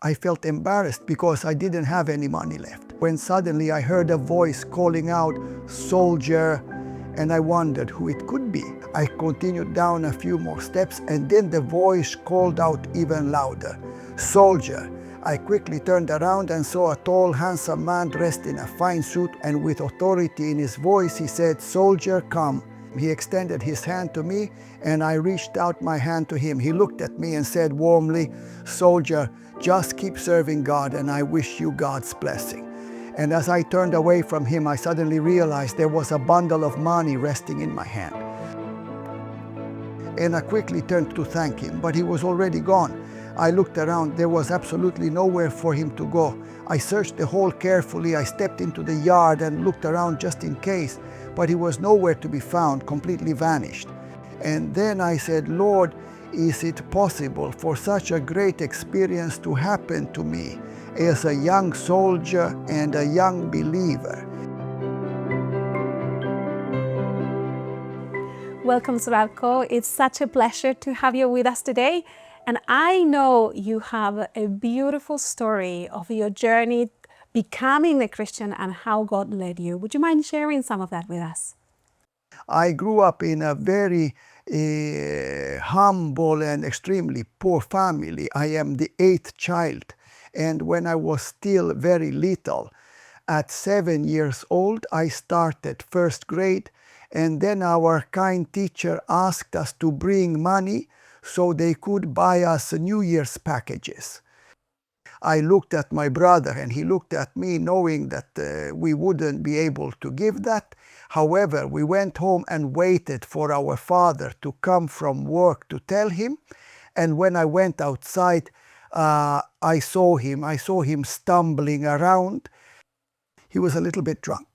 I felt embarrassed because I didn't have any money left. When suddenly I heard a voice calling out, "Soldier," and I wondered who it could be. I continued down a few more steps, and then the voice called out even louder, "Soldier." I quickly turned around and saw a tall, handsome man dressed in a fine suit, and with authority in his voice he said, "Soldier, come." He extended his hand to me, and I reached out my hand to him. He looked at me and said warmly, "Soldier, just keep serving God, and I wish you God's blessing." And as I turned away from him, I suddenly realized there was a bundle of money resting in my hand. And I quickly turned to thank him, but he was already gone. I looked around. There was absolutely nowhere for him to go. I searched the hall carefully. I stepped into the yard and looked around just in case, but he was nowhere to be found, completely vanished. And then I said, "Lord, is it possible for such a great experience to happen to me as a young soldier and a young believer?" Welcome, Zlatko. It's such a pleasure to have you with us today. And I know you have a beautiful story of your journey becoming a Christian and how God led you. Would you mind sharing some of that with us? I grew up in a very humble and extremely poor family. I am the 8th child. And when I was still very little, at 7 years old, I started first grade. And then our kind teacher asked us to bring money so they could buy us New Year's packages. I looked at my brother and he looked at me, knowing that we wouldn't be able to give that. However, we went home and waited for our father to come from work to tell him. And when I went outside, I saw him stumbling around. He was a little bit drunk.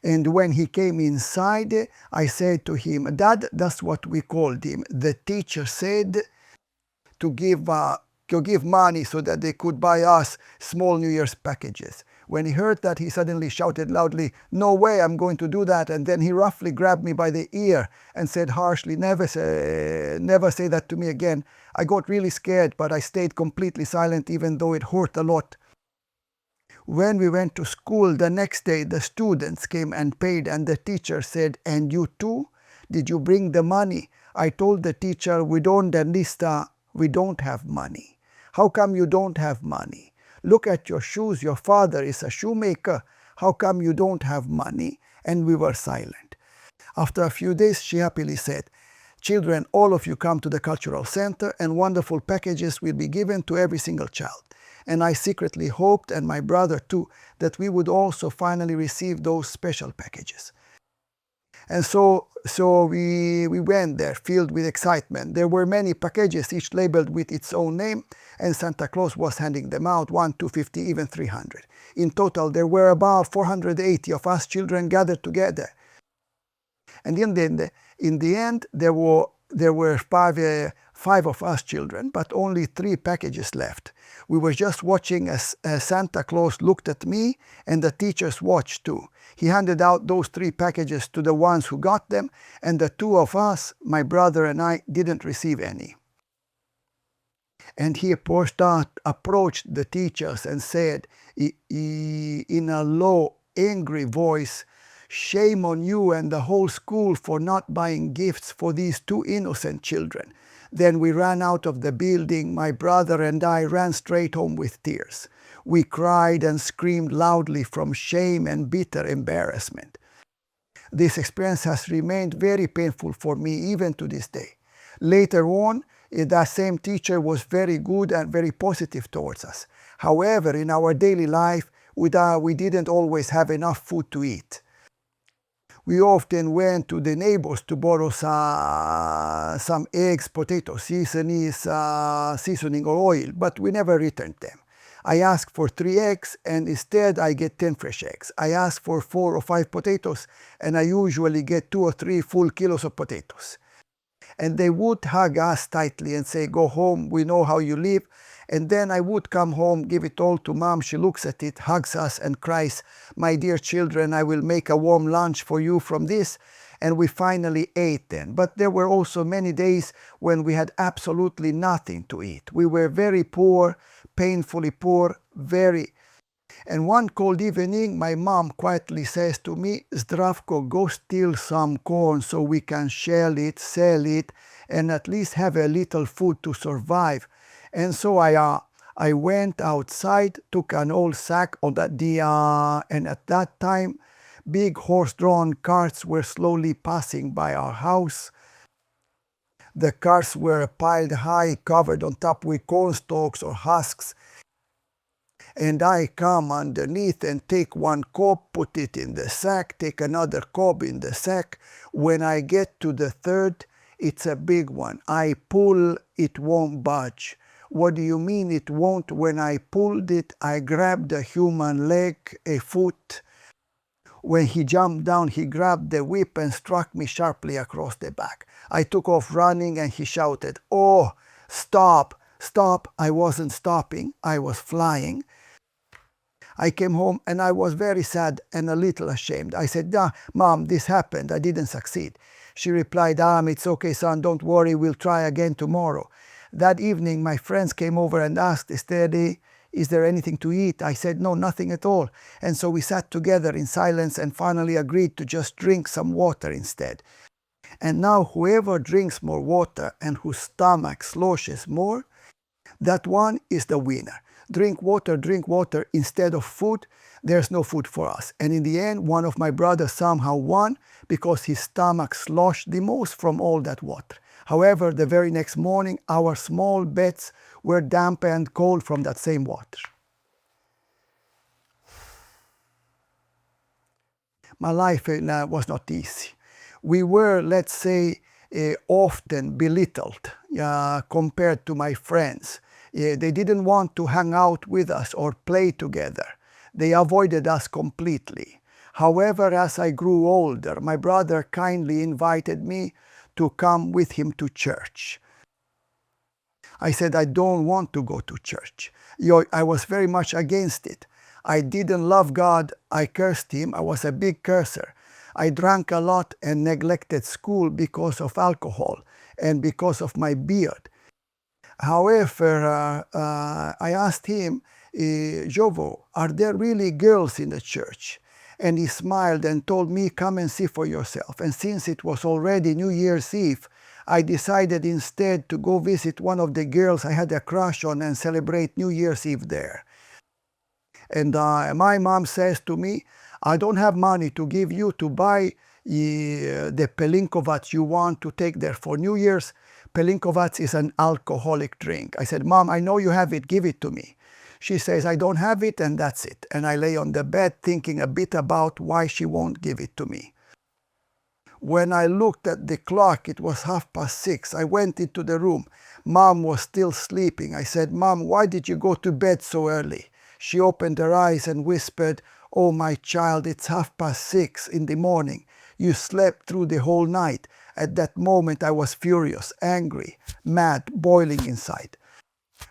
And when he came inside, I said to him, "Dad," that's what we called him, "the teacher said to give money so that they could buy us small New Year's packages." When he heard that, he suddenly shouted loudly, "No way, I'm going to do that." And then he roughly grabbed me by the ear and said harshly, never say that to me again." I got really scared, but I stayed completely silent, even though it hurt a lot. When we went to school the next day, the students came and paid, and the teacher said, "And you too? Did you bring the money?" I told the teacher, "We don't have money." "How come you don't have money? Look at your shoes. Your father is a shoemaker. How come you don't have money?" And we were silent. After a few days, she happily said, "Children, all of you come to the cultural center, and wonderful packages will be given to every single child." And I secretly hoped, and my brother too, that we would also finally receive those special packages. And so we went there, filled with excitement. There were many packages, each labeled with its own name, and Santa Claus was handing them out, 1, 250, even 300. In total, there were about 480 of us children gathered together. And in the end, there were five of us children, but only 3 packages left. We were just watching as Santa Claus looked at me, and the teachers watched too. He handed out those 3 packages to the ones who got them, and the 2 of us, my brother and I, didn't receive any. And he approached the teachers and said in a low, angry voice, "Shame on you and the whole school for not buying gifts for these 2 innocent children." Then we ran out of the building. My brother and I ran straight home with tears. We cried and screamed loudly from shame and bitter embarrassment. This experience has remained very painful for me even to this day. Later on, that same teacher was very good and very positive towards us. However, in our daily life, we didn't always have enough food to eat. We often went to the neighbors to borrow some eggs, potato seasoning or oil, but we never returned them. I ask for 3 eggs, and instead I get 10 fresh eggs. I ask for 4 or 5 potatoes, and I usually get 2 or 3 full kilos of potatoes. And they would hug us tightly and say, "Go home, we know how you live." And then I would come home, give it all to Mom. She looks at it, hugs us, and cries, "My dear children, I will make a warm lunch for you from this." And we finally ate then. But there were also many days when we had absolutely nothing to eat. We were very poor, painfully poor, very. And one cold evening, my mom quietly says to me, Zdravko, go steal some corn so we can shell it, sell it, and at least have a little food to survive. And so I went outside, took an old sack and at that time, big horse-drawn carts were slowly passing by our house. The carts were piled high, covered on top with corn stalks or husks. And I come underneath and take one cob, put it in the sack, take another cob in the sack. When I get to the third, it's a big one. I pull, it won't budge. What do you mean it won't? When I pulled it, I grabbed a human leg, a foot. When he jumped down, he grabbed the whip and struck me sharply across the back. I took off running and he shouted, "Oh, stop, stop." I wasn't stopping, I was flying. I came home and I was very sad and a little ashamed. I said, Mom, this happened. I didn't succeed. She replied, it's okay, son. Don't worry. We'll try again tomorrow. That evening, my friends came over and asked, Steady, is there anything to eat? I said, no, nothing at all. And so we sat together in silence and finally agreed to just drink some water instead. And now whoever drinks more water and whose stomach sloshes more, that one is the winner. Drink water instead of food. There's no food for us. And in the end, one of my brothers somehow won because his stomach sloshed the most from all that water. However, the very next morning, our small beds were damp and cold from that same water. My life was not easy. We were, let's say, often belittled compared to my friends. They didn't want to hang out with us or play together. They avoided us completely. However, as I grew older, my brother kindly invited me to come with him to church. I said, I don't want to go to church. I was very much against it. I didn't love God. I cursed him. I was a big curser. I drank a lot and neglected school because of alcohol and because of my beard. However, I asked him, Jovo, are there really girls in the church? And he smiled and told me, come and see for yourself. And since it was already New Year's Eve, I decided instead to go visit one of the girls I had a crush on and celebrate New Year's Eve there. And my mom says to me, I don't have money to give you to buy the Pelinkovats you want to take there for New Year's. Pelinkovats is an alcoholic drink. I said, Mom, I know you have it, give it to me. She says, I don't have it, and that's it. And I lay on the bed thinking a bit about why she won't give it to me. When I looked at the clock, it was 6:30. I went into the room. Mom was still sleeping. I said, Mom, why did you go to bed so early? She opened her eyes and whispered, oh, my child, it's 6:30 in the morning. You slept through the whole night. At that moment, I was furious, angry, mad, boiling inside.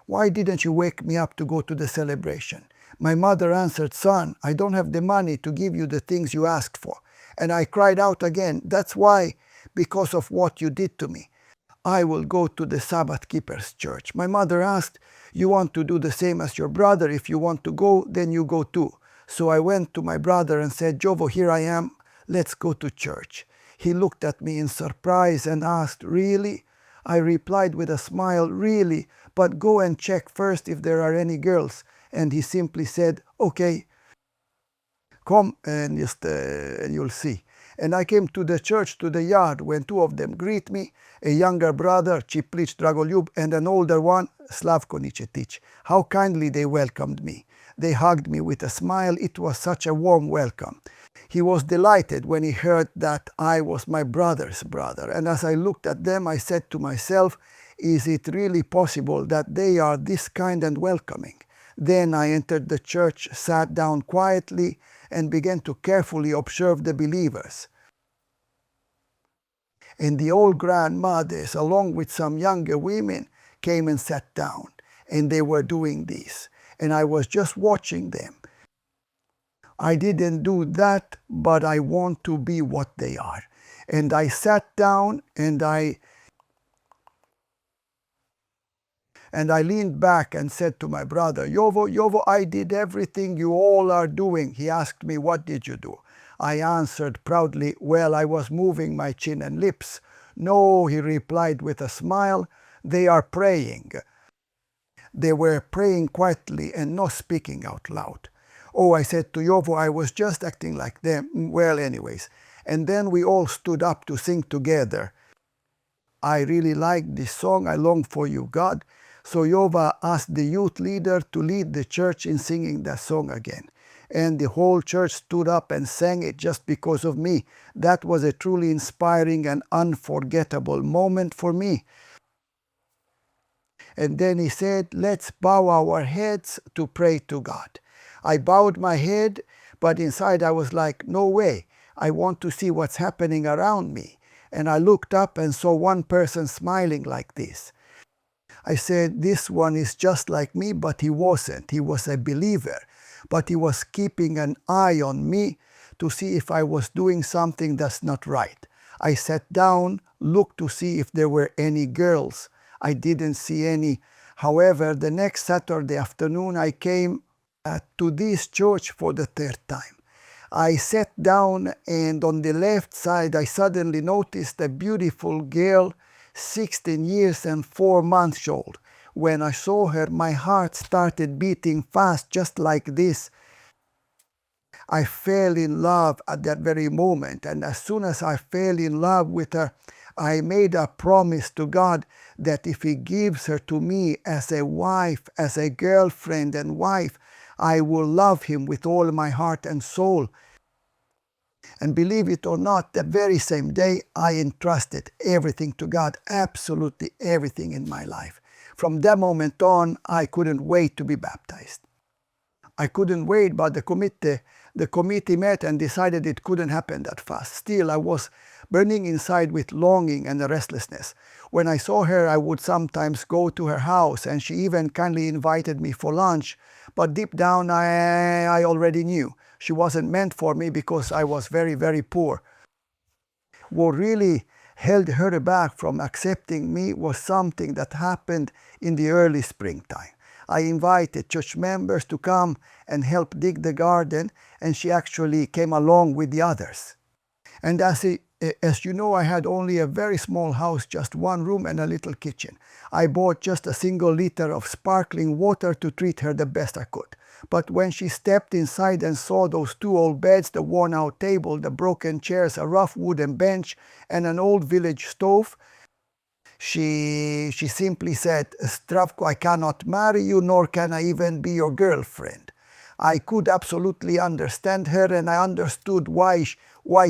Why didn't you wake me up to go to the celebration? My mother answered, son, I don't have the money to give you the things you asked for. And I cried out again, that's why, because of what you did to me. I will go to the Sabbath Keepers Church. My mother asked, you want to do the same as your brother? If you want to go, then you go too. So I went to my brother and said, Jovo, here I am. Let's go to church. He looked at me in surprise and asked, really? I replied with a smile, really, but go and check first if there are any girls. And he simply said, okay, come and you'll see. And I came to the church, to the yard, when two of them greet me, a younger brother, Ciplic Dragoljub, and an older one, Slavko Nicetic. How kindly they welcomed me. They hugged me with a smile. It was such a warm welcome. He was delighted when he heard that I was my brother's brother. And as I looked at them, I said to myself, is it really possible that they are this kind and welcoming? Then I entered the church, sat down quietly, and began to carefully observe the believers. And the old grandmothers, along with some younger women, came and sat down. And they were doing this. And I was just watching them. I didn't do that, but I want to be what they are. And I sat down and I And I leaned back and said to my brother, Yovo, I did everything you all are doing. He asked me, what did you do? I answered proudly, well, I was moving my chin and lips. No, he replied with a smile, they are praying. They were praying quietly and not speaking out loud. Oh, I said to Yovo, I was just acting like them. Well, anyways. And then we all stood up to sing together. I really like this song, I long for you, God. So Yova asked the youth leader to lead the church in singing that song again. And the whole church stood up and sang it just because of me. That was a truly inspiring and unforgettable moment for me. And then he said, let's bow our heads to pray to God. I bowed my head, but inside I was like, no way. I want to see what's happening around me. And I looked up and saw one person smiling like this. I said, this one is just like me, but he wasn't. He was a believer, but he was keeping an eye on me to see if I was doing something that's not right. I sat down, looked to see if there were any girls. I didn't see any. However, the next Saturday afternoon, I came to this church for the third time. I sat down, and on the left side I suddenly noticed a beautiful girl, 16 years and 4 months old. When I saw her, my heart started beating fast, just like this. I fell in love at that very moment, and as soon as I fell in love with her, I made a promise to God that if He gives her to me as a wife, as a girlfriend and wife, I will love him with all my heart and soul. And believe it or not, that very same day, I entrusted everything to God, absolutely everything in my life. From that moment on, I couldn't wait to be baptized. I couldn't wait, but the committee met and decided it couldn't happen that fast. Still, I was burning inside with longing and restlessness. When I saw her, I would sometimes go to her house, and she even kindly invited me for lunch. But deep down, I already knew she wasn't meant for me because I was very, very poor. What really held her back from accepting me was something that happened in the early springtime. I invited church members to come and help dig the garden, and she actually came along with the others. And as you know, I had only a very small house, just one room and a little kitchen. I bought just a single liter of sparkling water to treat her the best I could. But when she stepped inside and saw those 2 old beds, the worn-out table, the broken chairs, a rough wooden bench, and an old village stove, she simply said, Zlatko, I cannot marry you, nor can I even be your girlfriend. I could absolutely understand her, and I understood why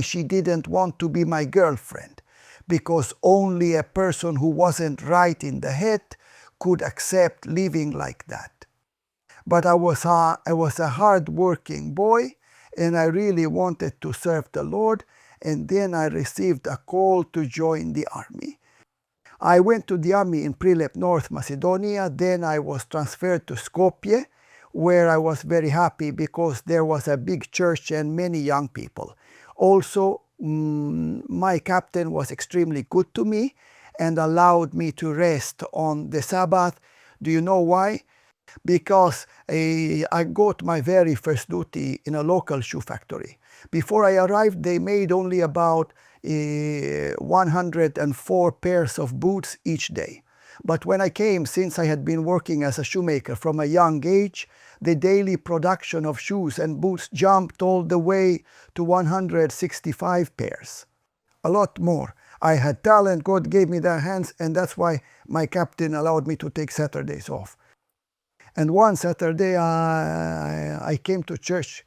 she didn't want to be my girlfriend. Because only a person who wasn't right in the head could accept living like that. But I was a hard-working boy, and I really wanted to serve the Lord, and then I received a call to join the army. I went to the army in Prilep, North Macedonia. Then I was transferred to Skopje, where I was very happy because there was a big church and many young people. Also, my captain was extremely good to me and allowed me to rest on the Sabbath. Do you know why? Because I got my very first duty in a local shoe factory. Before I arrived, they made only about 104 pairs of boots each day. But when I came, since I had been working as a shoemaker from a young age, the daily production of shoes and boots jumped all the way to 165 pairs. A lot more. I had talent, God gave me their hands, and that's why my captain allowed me to take Saturdays off. And one Saturday I came to church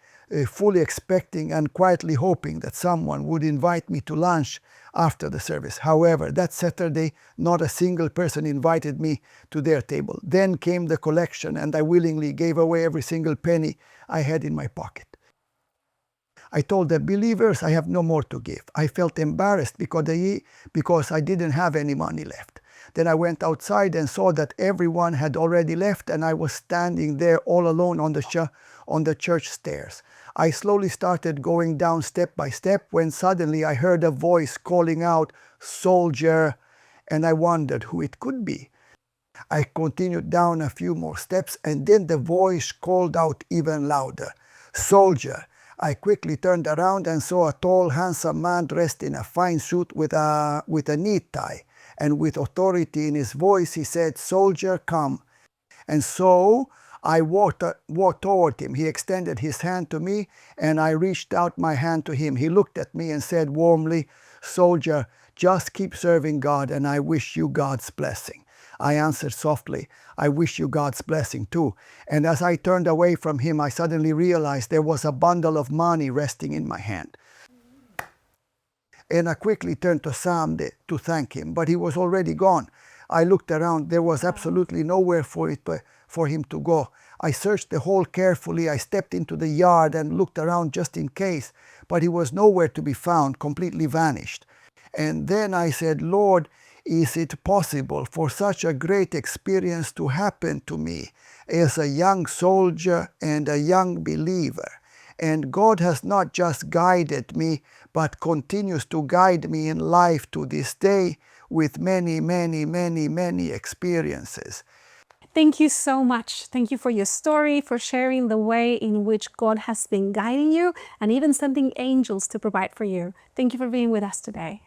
fully expecting and quietly hoping that someone would invite me to lunch after the service. However, that Saturday, not a single person invited me to their table. Then came the collection, and I willingly gave away every single penny I had in my pocket. I told the believers I have no more to give. I felt embarrassed because I didn't have any money left. Then I went outside and saw that everyone had already left, and I was standing there all alone on the church stairs. I slowly started going down step by step when suddenly I heard a voice calling out, "Soldier," and I wondered who it could be. I continued down a few more steps, and then the voice called out even louder, "Soldier!" I quickly turned around and saw a tall, handsome man dressed in a fine suit with a neat tie. And with authority in his voice, he said, "Soldier, come." And so I walked toward him. He extended his hand to me, and I reached out my hand to him. He looked at me and said warmly, "Soldier, just keep serving God, and I wish you God's blessing." I answered softly, "I wish you God's blessing too." And as I turned away from him, I suddenly realized there was a bundle of money resting in my hand. And I quickly turned to Sam to thank him, but he was already gone. I looked around. There was absolutely nowhere for him to go. I searched the hall carefully. I stepped into the yard and looked around just in case, but he was nowhere to be found, completely vanished. And then I said, "Lord, is it possible for such a great experience to happen to me as a young soldier and a young believer?" And God has not just guided me, but continues to guide me in life to this day with many, many, many, many experiences. Thank you so much. Thank you for your story, for sharing the way in which God has been guiding you and even sending angels to provide for you. Thank you for being with us today.